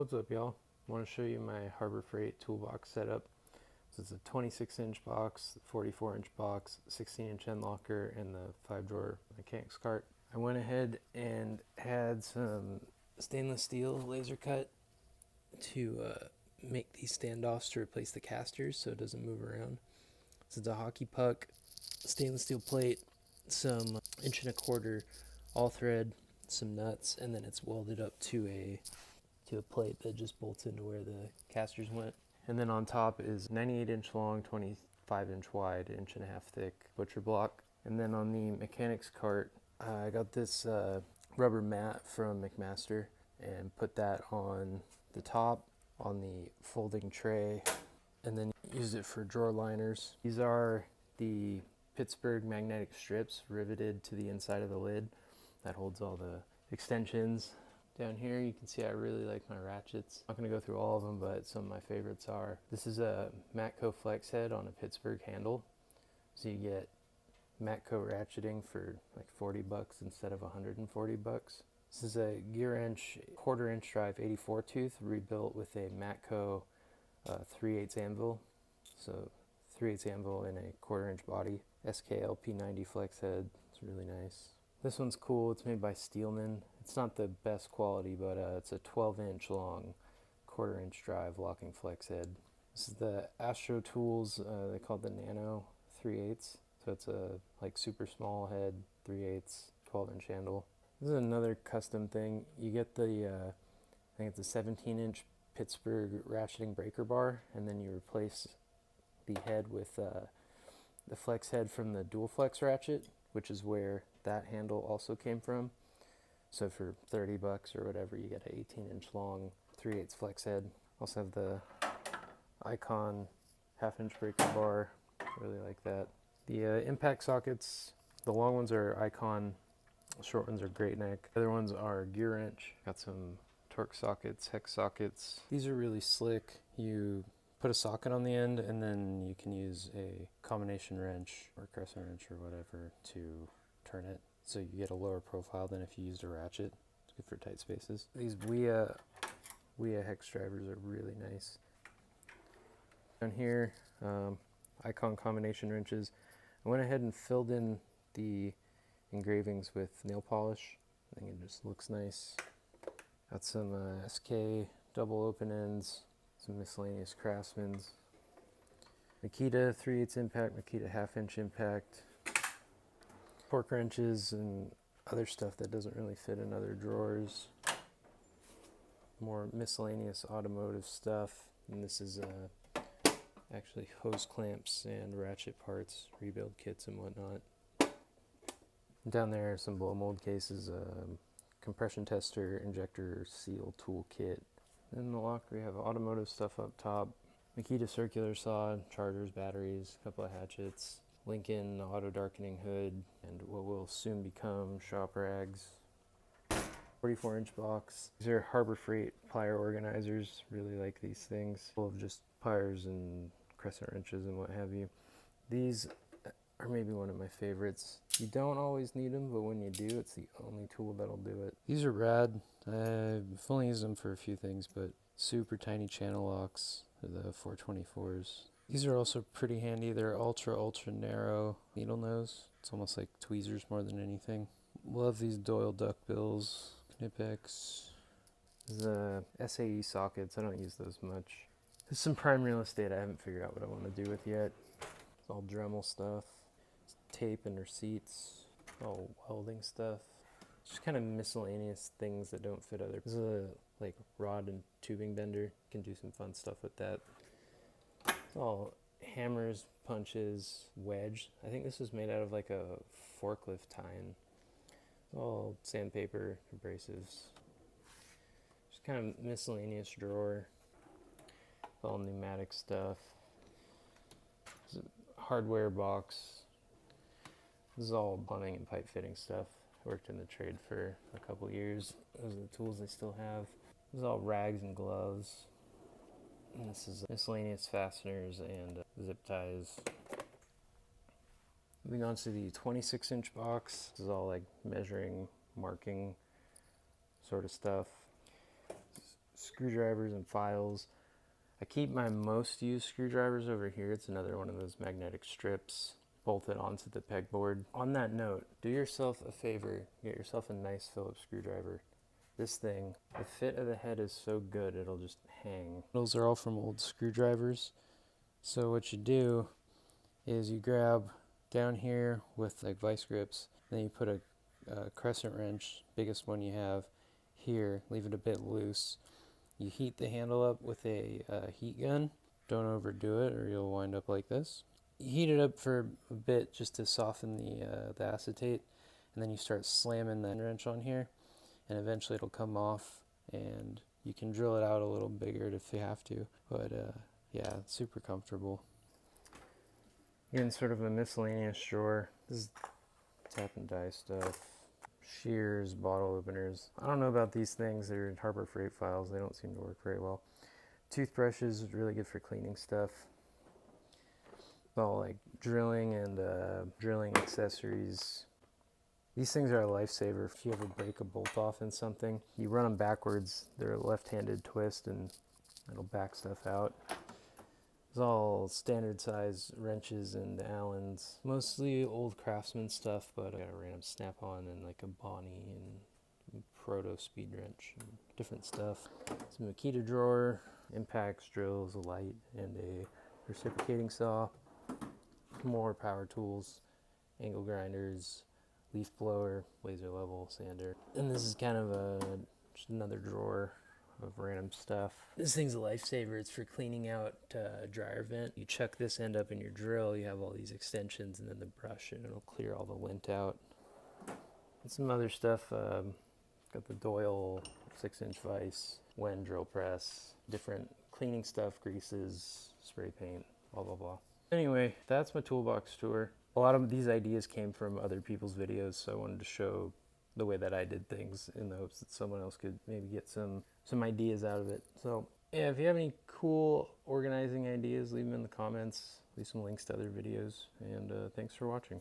What's up, y'all? I want to show you my Harbor Freight toolbox setup. So it's a 26-inch box, 44-inch box, 16-inch end locker, and the 5-drawer mechanics cart. I went ahead and had some stainless steel laser cut to make these standoffs to replace the casters so it doesn't move around. So it's a hockey puck, stainless steel plate, some 1.25" all thread, some nuts, and then it's welded up to a plate that just bolts into where the casters went. And then on top is 98-inch long, 25-inch wide, 1.5" thick butcher block. And then on the mechanics cart, I got this rubber mat from McMaster and put that on the top on the folding tray, and then used it for drawer liners. These are the Pittsburgh magnetic strips riveted to the inside of the lid that holds all the extensions. Down here you can see I really like my ratchets. I'm not going to go through all of them, but some of my favorites are, this is a Matco flex head on a Pittsburgh handle. So you get Matco ratcheting for like $40 instead of $140. This is a gear wrench, 1/4" drive 84 tooth rebuilt with a Matco 3/8 anvil. So 3/8 anvil in a 1/4" body. SKLP 90 flex head. It's really nice. This one's cool. It's made by Steelman. It's not the best quality, but it's a 12-inch long 1/4" drive locking flex head. This is the Astro Tools. They call it the Nano 3/8. So it's a like super small head, 3/8, 12-inch handle. This is another custom thing. You get the I think it's a 17-inch Pittsburgh ratcheting breaker bar, and then you replace the head with the flex head from the dual flex ratchet, which is where that handle also came from. So for $30 or whatever, you get an 18-inch long 3/8 flex head. Also have the Icon 1/2" breaker bar. Really like that. The impact sockets, the long ones are Icon, the short ones are Great Neck. The other ones are gear wrench. Got some torque sockets, hex sockets. These are really slick. You put a socket on the end, and then you can use a combination wrench or crescent wrench or whatever to turn it, so you get a lower profile than if you used a ratchet. It's good for tight spaces. These WIA hex drivers are really nice. Down here, Icon combination wrenches. I went ahead and filled in the engravings with nail polish. I think it just looks nice. Got some SK double open ends, some miscellaneous Craftsman's. Makita 3/8 impact, Makita 1/2" impact. Torque wrenches and other stuff that doesn't really fit in other drawers. More miscellaneous automotive stuff. And this is actually hose clamps and ratchet parts, rebuild kits and whatnot. Down there are some blow mold cases, compression tester, injector seal tool kit. In the locker we have automotive stuff up top. Makita circular saw, chargers, batteries, a couple of hatchets. Lincoln auto darkening hood, and what will soon become shop rags. 44-inch box. These are Harbor Freight plier organizers. Really like these things. Full of just pliers and crescent wrenches and what have you. These are maybe one of my favorites. You don't always need them, but when you do, it's the only tool that'll do it. These are rad. I've only used them for a few things, but super tiny channel locks, the 424s. These are also pretty handy. They're ultra narrow needle nose. It's almost like tweezers more than anything. Love these Doyle duckbills, Knipex. The SAE sockets, I don't use those much. There's some prime real estate I haven't figured out what I want to do with yet. It's all Dremel stuff. It's tape and receipts. All welding stuff. Just kind of miscellaneous things that don't fit other. This is a like rod and tubing bender. You can do some fun stuff with that. It's all hammers, punches, wedge. I think this was made out of like a forklift tine. It's all sandpaper, abrasives. Just kind of miscellaneous drawer. It's all pneumatic stuff. It's a hardware box. This is all plumbing and pipe fitting stuff. I worked in the trade for a couple years. Those are the tools I still have. This is all rags and gloves. And this is miscellaneous fasteners and zip ties. Moving on to the 26-inch box. This is all like measuring, marking sort of stuff. screwdrivers and files. I keep my most used screwdrivers over here. It's another one of those magnetic strips bolted onto the pegboard. On that note, do yourself a favor, get yourself a nice Phillips screwdriver. This thing, the fit of the head is so good it'll just hang. Those are all from old screwdrivers. So what you do is you grab down here with like vice grips, then you put a crescent wrench, biggest one you have, here, leave it a bit loose. You heat the handle up with a heat gun. Don't overdo it or you'll wind up like this. You heat it up for a bit just to soften the acetate, and then you start slamming the wrench on here, and eventually it'll come off, and you can drill it out a little bigger if you have to, but yeah, it's super comfortable. Again, sort of a miscellaneous drawer. This is tap and die stuff. Shears, bottle openers. I don't know about these things. They're Harbor Freight files. They don't seem to work very well. Toothbrushes, really good for cleaning stuff. All like drilling and drilling accessories. These things are a lifesaver. If you ever break a bolt off in something, you run them backwards. They're a left-handed twist and it'll back stuff out. It's all standard size wrenches and Allens. Mostly old Craftsman stuff, but I got a random Snap-on and like a Bonnie and Proto speed wrench and different stuff. Some Makita drawer, impacts, drills, a light, and a reciprocating saw. More power tools, angle grinders, leaf blower, laser level, sander. And this is kind of just another drawer of random stuff. This thing's a lifesaver. It's for cleaning out a dryer vent. You chuck this end up in your drill, you have all these extensions and then the brush, and it'll clear all the lint out. And some other stuff, got the Doyle 6-inch vise, Wen drill press, different cleaning stuff, greases, spray paint, blah, blah, blah. Anyway, that's my toolbox tour. A lot of these ideas came from other people's videos, so I wanted to show the way that I did things in the hopes that someone else could maybe get some ideas out of it. So yeah, if you have any cool organizing ideas, leave them in the comments, leave some links to other videos, and thanks for watching.